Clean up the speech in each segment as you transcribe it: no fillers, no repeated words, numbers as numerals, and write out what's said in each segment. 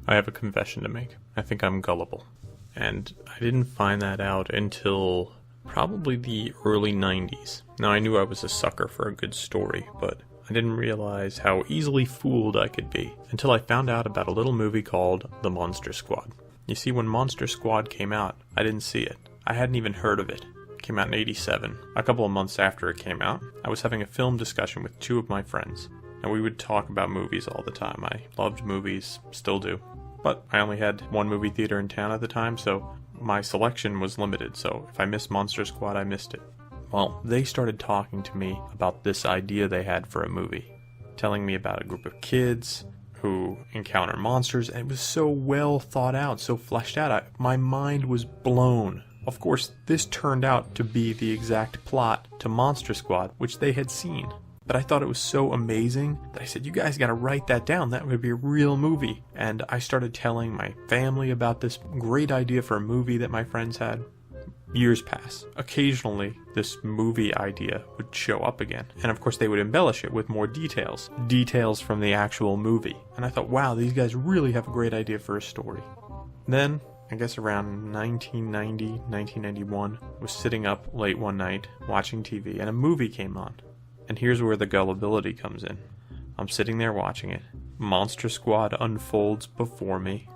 I have a confession to make. I think I'm gullible. And I didn't find that out until probably the early 90s. Now, I knew I was a sucker for a good story, but I didn't realize how easily fooled I could be until I found out about a little movie called The Monster Squad. You see, when Monster Squad came out, I didn't see it. I hadn't even heard of it. It came out in '87. A couple of months after it came out, I was having a film discussion with two of my friends, and we would talk about movies all the time. I loved movies, still do. But I only had one movie theater in town at the time, so my selection was limited, so if I missed Monster Squad, I missed it. Well, they started talking to me about this idea they had for a movie, telling me about a group of kids who encounter monsters, and it was so well thought out, so fleshed out. My mind was blown. Of course, this turned out to be the exact plot to Monster Squad, which they had seen. But I thought it was so amazing that I said, you guys gotta write that down. That would be a real movie. And I started telling my family about this great idea for a movie that my friends had. Years pass. Occasionally, this movie idea would show up again. And of course, they would embellish it with more details. Details from the actual movie. And I thought, wow, these guys really have a great idea for a story. Then, I guess around 1990, 1991, I was sitting up late one night watching TV and a movie came on. And here's where the gullibility comes in. I'm sitting there watching it. Monster Squad unfolds before me.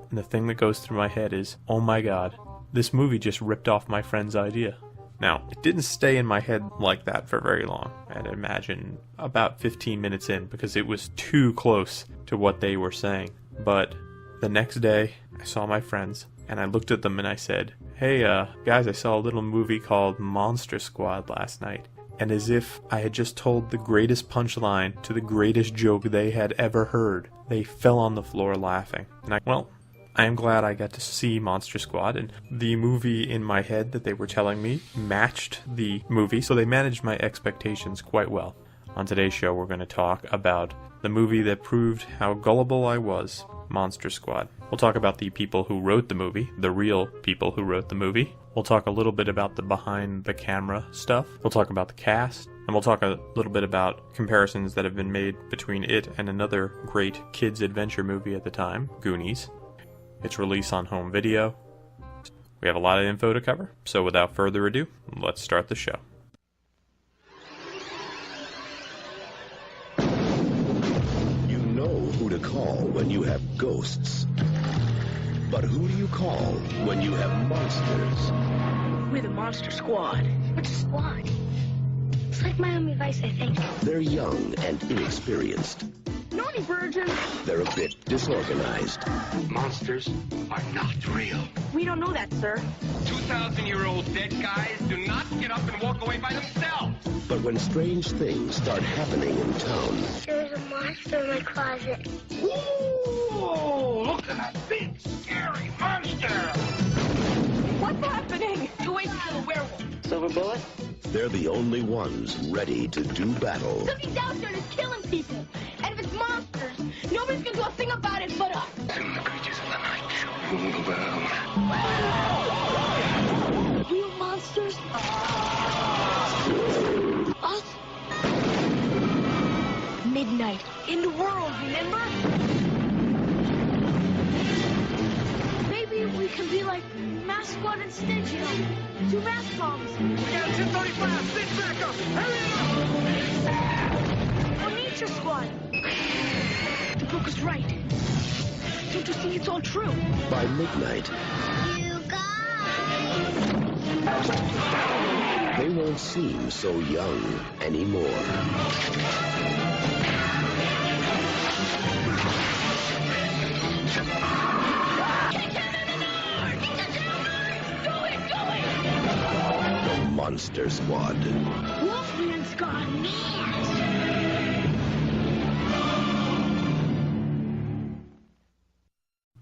And the thing that goes through my head is, oh my god, this movie just ripped off my friend's idea. Now, it didn't stay in my head like that for very long. I'd imagine about 15 minutes in, because it was too close to what they were saying. But the next day, I saw my friends, and I looked at them and I said, hey, guys, I saw a little movie called Monster Squad last night. And as if I had just told the greatest punchline to the greatest joke they had ever heard, they fell on the floor laughing. And I am glad I got to see Monster Squad, and the movie in my head that they were telling me matched the movie, so they managed my expectations quite well. On today's show, we're going to talk about the movie that proved how gullible I was, Monster Squad. We'll talk about the people who wrote the movie, the real people who wrote the movie. We'll talk a little bit about the behind-the-camera stuff. We'll talk about the cast. And we'll talk a little bit about comparisons that have been made between it and another great kids' adventure movie at the time, Goonies. Its release on home video. We have a lot of info to cover, so without further ado, let's start the show. You know who to call when you have ghosts. But who do you call when you have monsters? We're the Monster Squad. What's a squad? It's like Miami Vice, I think. They're young and inexperienced. Naughty virgin. They're a bit disorganized. Monsters are not real. We don't know that, sir. 2,000-year-old dead guys do not get up and walk away by themselves. But when strange things start happening in town... There's a monster in my closet. Ooh, look at that big, scary monster. What's happening? You wait until a werewolf. Silver bullet? They're the only ones ready to do battle. Something's out there that's killing people. And if it's monsters, nobody's gonna do a thing about it but us. And the creatures of the night shall rule the world. Real monsters? Us? Midnight. In the world, remember? Maybe we can be like Mask Squad instead, you know? Two mask bombs. We got 1035. Stick back up. Hurry up. Or Nature Squad. The book was right. Don't you see it's all true? By midnight... You guys! they won't seem so young anymore. The Monster Squad. Wolfman's gone mad.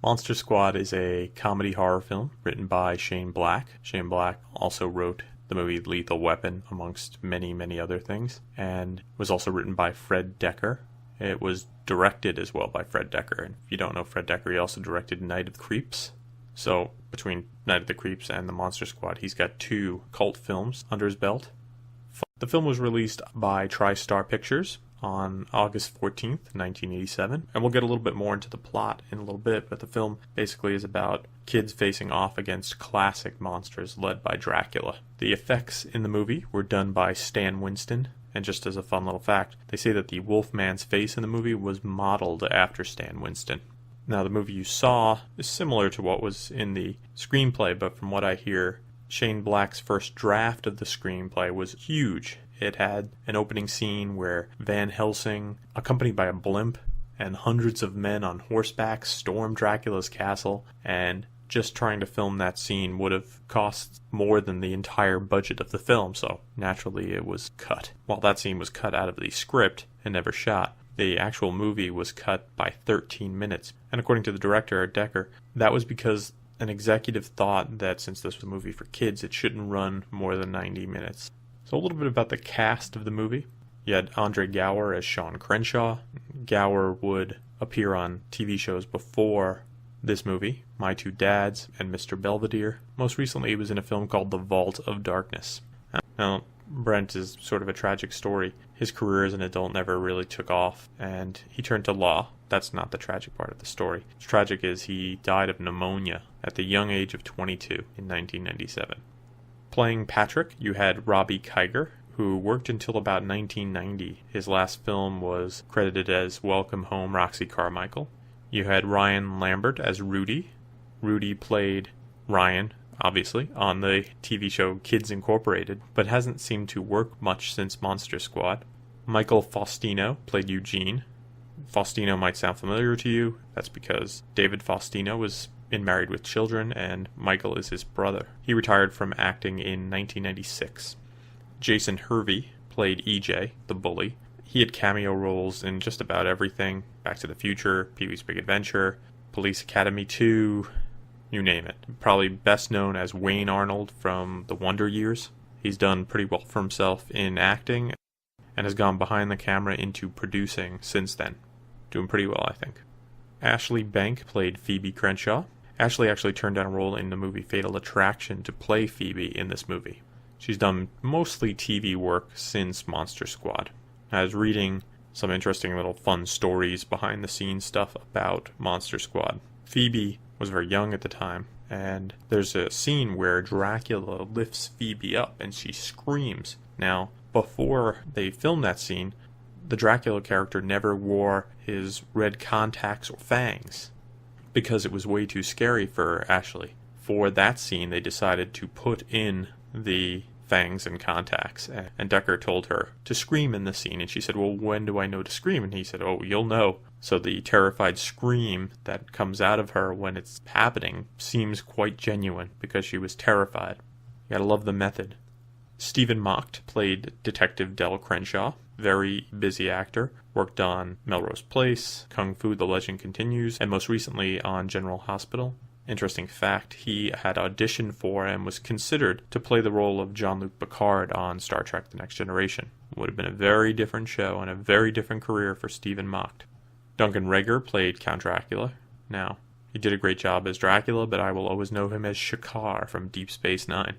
Monster Squad is a comedy horror film written by Shane Black. Shane Black also wrote the movie Lethal Weapon, amongst many, many other things, and was also written by Fred Dekker. It was directed as well by Fred Dekker, and if you don't know Fred Dekker, he also directed Night of the Creeps. So, between Night of the Creeps and the Monster Squad, he's got two cult films under his belt. The film was released by TriStar Pictures on August 14th, 1987. And we'll get a little bit more into the plot in a little bit, but the film basically is about kids facing off against classic monsters led by Dracula. The effects in the movie were done by Stan Winston, and just as a fun little fact, they say that the Wolfman's face in the movie was modeled after Stan Winston. Now, the movie you saw is similar to what was in the screenplay, but from what I hear, Shane Black's first draft of the screenplay was huge. It had an opening scene where Van Helsing, accompanied by a blimp, and hundreds of men on horseback storm Dracula's castle, and just trying to film that scene would have cost more than the entire budget of the film, so naturally it was cut. While that scene was cut out of the script and never shot, the actual movie was cut by 13 minutes. And according to the director, Art Decker, that was because an executive thought that since this was a movie for kids, it shouldn't run more than 90 minutes. So a little bit about the cast of the movie. You had Andre Gower as Sean Crenshaw. Gower would appear on TV shows before this movie, My Two Dads and Mr. Belvedere. Most recently, he was in a film called The Vault of Darkness. Now, Brent is sort of a tragic story. His career as an adult never really took off, and he turned to law. That's not the tragic part of the story. What's tragic is he died of pneumonia at the young age of 22 in 1997. Playing Patrick, you had Robbie Kiger, who worked until about 1990. His last film was credited as Welcome Home, Roxy Carmichael. You had Ryan Lambert as Rudy. Rudy played Ryan, obviously, on the TV show Kids Incorporated, but hasn't seemed to work much since Monster Squad. Michael Faustino played Eugene. Faustino might sound familiar to you. That's because David Faustino was in Married with Children, and Michael is his brother. He retired from acting in 1996. Jason Hervey played EJ, the bully. He had cameo roles in just about everything. Back to the Future, Pee-wee's Big Adventure, Police Academy 2, you name it. Probably best known as Wayne Arnold from The Wonder Years. He's done pretty well for himself in acting and has gone behind the camera into producing since then. Doing pretty well, I think. Ashley Bank played Phoebe Crenshaw. Ashley actually turned down a role in the movie Fatal Attraction to play Phoebe in this movie. She's done mostly TV work since Monster Squad. I was reading some interesting little fun stories behind the scenes stuff about Monster Squad. Phoebe was very young at the time, and there's a scene where Dracula lifts Phoebe up and she screams. Now, before they filmed that scene, the Dracula character never wore his red contacts or fangs because it was way too scary for Ashley. For that scene, they decided to put in the fangs and contacts, and Decker told her to scream in the scene, and she said, well, when do I know to scream? And he said, oh, you'll know. So the terrified scream that comes out of her when it's happening seems quite genuine because she was terrified. You gotta love the method. Stephen Mocht played Detective Del Crenshaw, very busy actor, worked on Melrose Place, Kung Fu The Legend Continues, and most recently on General Hospital. Interesting fact, he had auditioned for and was considered to play the role of Jean-Luc Picard on Star Trek The Next Generation. It would have been a very different show and a very different career for Stephen Mocht. Duncan Rager played Count Dracula. Now, he did a great job as Dracula, but I will always know him as Shakar from Deep Space Nine.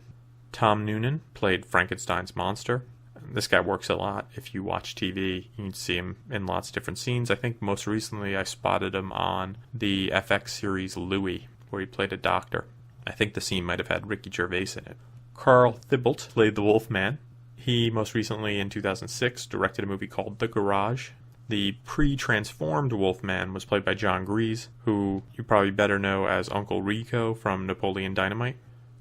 Tom Noonan played Frankenstein's monster. This guy works a lot. If you watch TV, you can see him in lots of different scenes. I think most recently I spotted him on the FX series Louie, where he played a doctor. I think the scene might have had Ricky Gervais in it. Carl Thibault played the Wolfman. He most recently, in 2006, directed a movie called The Garage. The pre-transformed Wolfman was played by John Grease, who you probably better know as Uncle Rico from Napoleon Dynamite.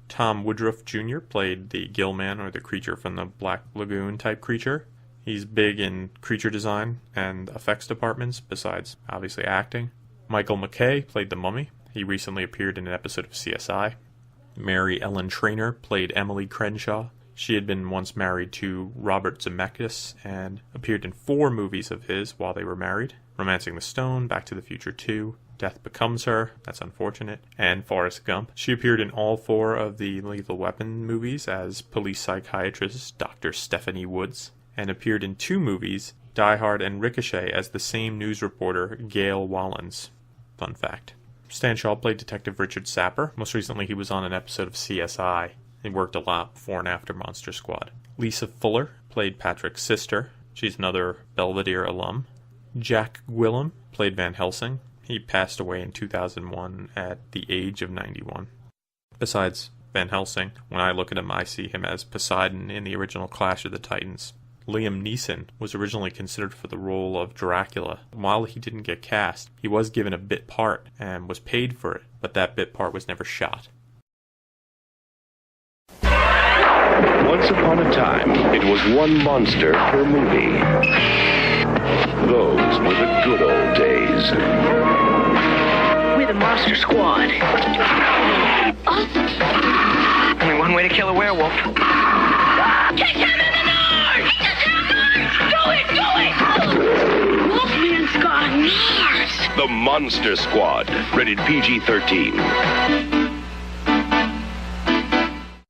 Tom Woodruff Jr. played the Gillman, or the creature from the Black Lagoon type creature. He's big in creature design and effects departments, besides obviously acting. Michael McKay played the Mummy. He recently appeared in an episode of CSI. Mary Ellen Trainor played Emily Crenshaw. She had been once married to Robert Zemeckis and appeared in 4 movies of his while they were married. Romancing the Stone, Back to the Future 2, Death Becomes Her, that's unfortunate, and Forrest Gump. She appeared in all 4 of the Lethal Weapon movies as police psychiatrist Dr. Stephanie Woods, and appeared in 2 movies, Die Hard and Ricochet, as the same news reporter Gail Wallens. Fun fact. Stan Shaw played Detective Richard Sapper. Most recently he was on an episode of CSI. He worked a lot before and after Monster Squad. Lisa Fuller played Patrick's sister. She's another Belvedere alum. Jack Gwillim played Van Helsing. He passed away in 2001 at the age of 91. Besides Van Helsing, when I look at him, I see him as Poseidon in the original Clash of the Titans. Liam Neeson was originally considered for the role of Dracula. While he didn't get cast, he was given a bit part and was paid for it, but that bit part was never shot. Once upon a time, it was one monster per movie. Those were the good old days. We're the Monster Squad. Only one way to kill a werewolf. Kick him in the nose! Do it! Wolfman Squad Nars! The Monster Squad, rated PG-13.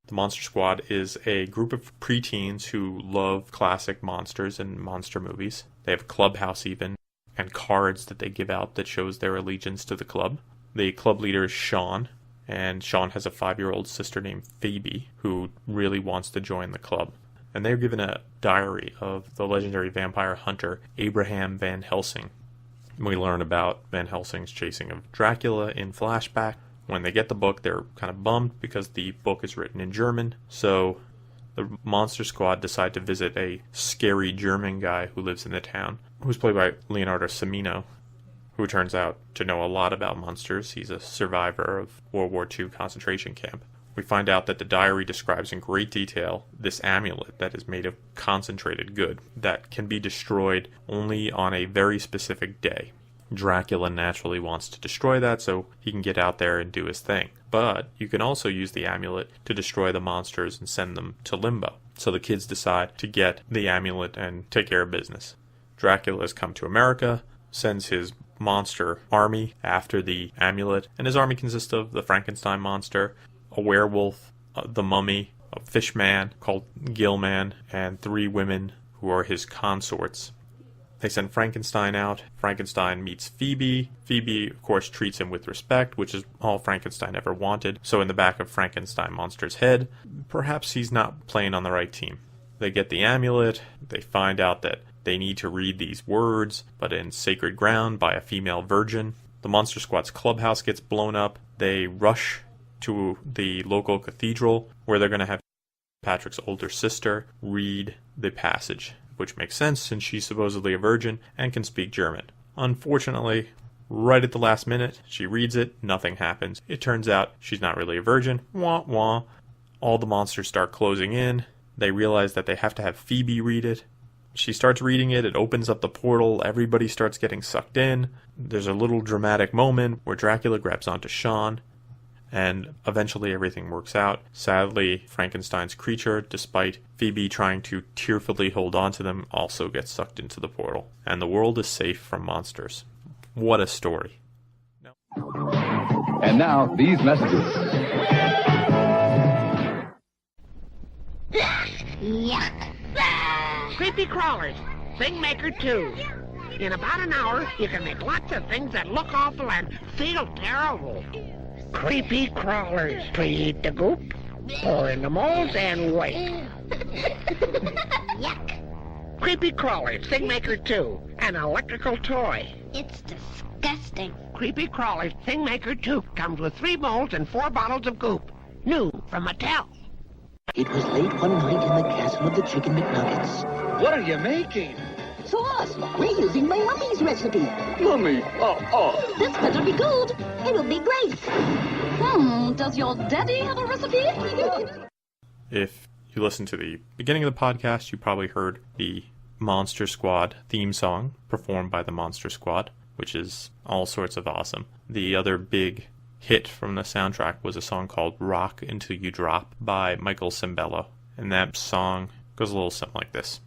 The Monster Squad is a group of preteens who love classic monsters and monster movies. They have a clubhouse even, and cards that they give out that shows their allegiance to the club. The club leader is Sean, and Sean has a 5-year-old sister named Phoebe who really wants to join the club. And they're given a diary of the legendary vampire hunter Abraham Van Helsing. We learn about Van Helsing's chasing of Dracula in flashback. When they get the book, they're kind of bummed because the book is written in German. So the Monster Squad decide to visit a scary German guy who lives in the town, who's played by Leonardo Cimino, who turns out to know a lot about monsters. He's a survivor of World War II concentration camp. We find out that the diary describes in great detail this amulet that is made of concentrated good that can be destroyed only on a very specific day. Dracula naturally wants to destroy that so he can get out there and do his thing. But you can also use the amulet to destroy the monsters and send them to limbo. So the kids decide to get the amulet and take care of business. Dracula has come to America, sends his monster army after the amulet, and his army consists of the Frankenstein monster, a werewolf, the mummy, a fish man called Gillman, and 3 women who are his consorts. They send Frankenstein out. Frankenstein meets Phoebe. Phoebe, of course, treats him with respect, which is all Frankenstein ever wanted. So in the back of Frankenstein monster's head, perhaps he's not playing on the right team. They get the amulet. They find out that they need to read these words, but in sacred ground by a female virgin. The Monster Squad's clubhouse gets blown up. They rush to the local cathedral where they're going to have Patrick's older sister read the passage, which makes sense since she's supposedly a virgin and can speak German. Unfortunately, right at the last minute, she reads it, nothing happens. It turns out she's not really a virgin. Wah wah. All the monsters start closing in. They realize that they have to have Phoebe read it. She starts reading it, it opens up the portal, everybody starts getting sucked in. There's a little dramatic moment where Dracula grabs onto Sean, and eventually everything works out. Sadly, Frankenstein's creature, despite Phoebe trying to tearfully hold on to them, also gets sucked into the portal. And the world is safe from monsters. What a story. And now, these messages. Yuck. Creepy crawlers, Thing Maker 2. In about an hour, you can make lots of things that look awful and feel terrible. Creepy crawlers, preheat the goop, pour in the molds, and wait. Yuck. Creepy crawlers, Thing Maker 2, an electrical toy. It's disgusting. Creepy crawlers, Thing Maker 2 comes with 3 molds and 4 bottles of goop. New from Mattel. It was late one night in the castle of the Chicken McNuggets. What are you making? Sauce. We're using my mummy's recipe. Mummy, This better be good. It'll be great. Does your daddy have a recipe? If you listen to the beginning of the podcast, you probably heard the Monster Squad theme song performed by the Monster Squad, which is all sorts of awesome. The other big hit from the soundtrack was a song called Rock Until You Drop by Michael Cimbello. And that song goes a little something like this.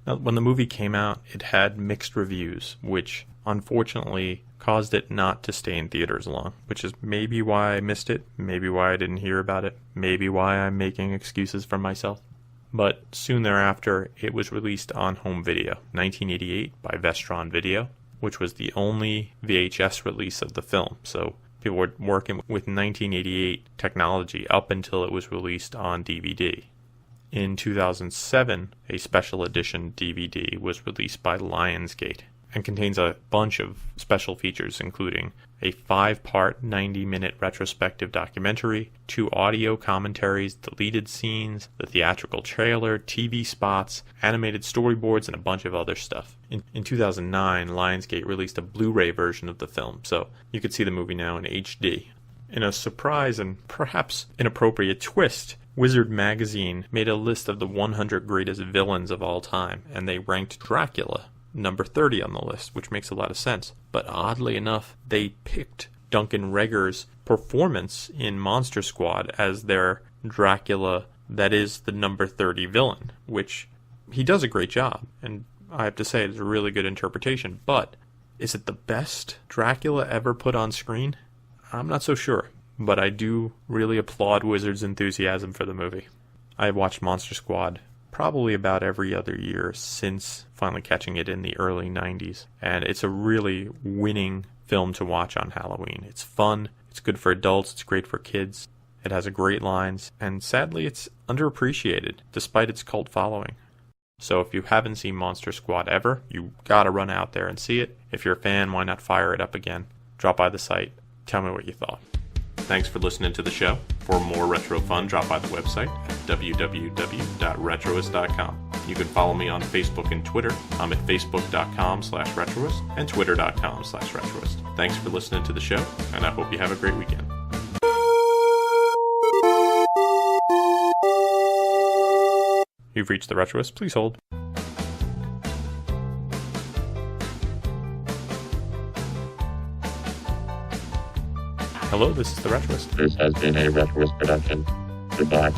Now, when the movie came out, it had mixed reviews, which unfortunately caused it not to stay in theaters long, which is maybe why I missed it, maybe why I didn't hear about it, maybe why I'm making excuses for myself. But soon thereafter, it was released on home video, 1988 by Vestron Video, which was the only VHS release of the film. So people were working with 1988 technology up until it was released on DVD. In 2007, a special edition DVD was released by Lionsgate and contains a bunch of special features, including a 5-part 90-minute retrospective documentary, 2 audio commentaries, deleted scenes, the theatrical trailer, TV spots, animated storyboards, and a bunch of other stuff. In 2009, Lionsgate released a Blu-ray version of the film, so you could see the movie now in HD. In a surprise and perhaps inappropriate twist, Wizard Magazine made a list of the 100 greatest villains of all time, and they ranked Dracula number 30 on the list, which makes a lot of sense. But oddly enough, they picked Duncan Reger's performance in Monster Squad as their Dracula that is the number 30 villain, which he does a great job, and I have to say it's a really good interpretation. But is it the best Dracula ever put on screen? I'm not so sure, but I do really applaud Wizard's enthusiasm for the movie. I watched Monster Squad probably about every other year since finally catching it in the early 90s. And it's a really winning film to watch on Halloween. It's fun, it's good for adults, it's great for kids, it has great lines, and sadly it's underappreciated despite its cult following. So if you haven't seen Monster Squad ever, you gotta run out there and see it. If you're a fan, why not fire it up again? Drop by the site, tell me what you thought. Thanks for listening to the show. For more retro fun, drop by the website at www.retroist.com. You can follow me on Facebook and Twitter. I'm at facebook.com/retroist and twitter.com/retroist. Thanks for listening to the show, and I hope you have a great weekend. You've reached the Retroist. Please hold. Hello, this is the Retroist. This has been a Retroist production. Goodbye.